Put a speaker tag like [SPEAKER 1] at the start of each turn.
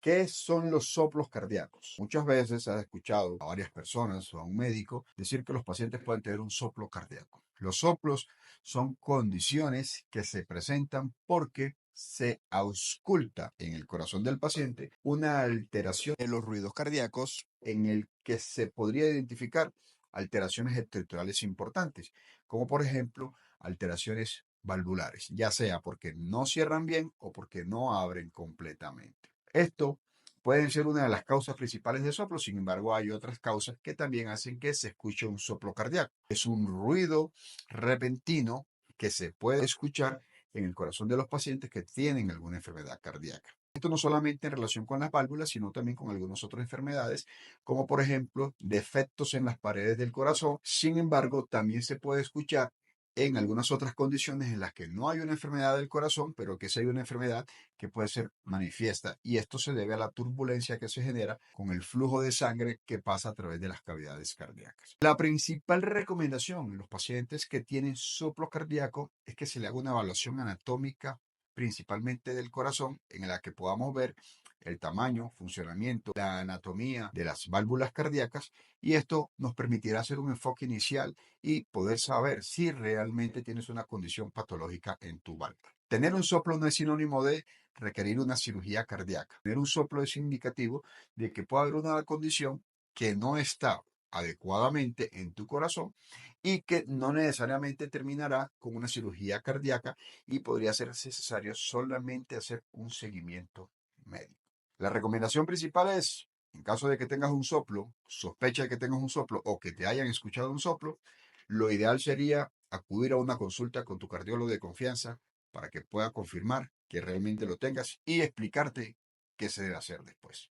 [SPEAKER 1] ¿Qué son los soplos cardíacos? Muchas veces has escuchado a varias personas o a un médico decir que los pacientes pueden tener un soplo cardíaco. Los soplos son condiciones que se presentan porque se ausculta en el corazón del paciente una alteración de los ruidos cardíacos en el que se podría identificar alteraciones estructurales importantes, como por ejemplo alteraciones valvulares, ya sea porque no cierran bien o porque no abren completamente. Esto puede ser una de las causas principales de soplo, sin embargo, hay otras causas que también hacen que se escuche un soplo cardíaco. Es un ruido repentino que se puede escuchar en el corazón de los pacientes que tienen alguna enfermedad cardíaca. Esto no solamente en relación con las válvulas, sino también con algunas otras enfermedades, como por ejemplo defectos en las paredes del corazón. Sin embargo, también se puede escuchar en algunas otras condiciones en las que no hay una enfermedad del corazón, pero que sí hay una enfermedad que puede ser manifiesta. Y esto se debe a la turbulencia que se genera con el flujo de sangre que pasa a través de las cavidades cardíacas. La principal recomendación en los pacientes que tienen soplo cardíaco es que se le haga una evaluación anatómica principalmente del corazón, en la que podamos ver el tamaño, funcionamiento, la anatomía de las válvulas cardíacas, y esto nos permitirá hacer un enfoque inicial y poder saber si realmente tienes una condición patológica en tu válvula. Tener un soplo no es sinónimo de requerir una cirugía cardíaca. Tener un soplo es indicativo de que puede haber una condición que no está adecuadamente en tu corazón y que no necesariamente terminará con una cirugía cardíaca y podría ser necesario solamente hacer un seguimiento médico. La recomendación principal es, en caso de que tengas un soplo, sospecha de que tengas un soplo o que te hayan escuchado un soplo, lo ideal sería acudir a una consulta con tu cardiólogo de confianza para que pueda confirmar que realmente lo tengas y explicarte qué se debe hacer después.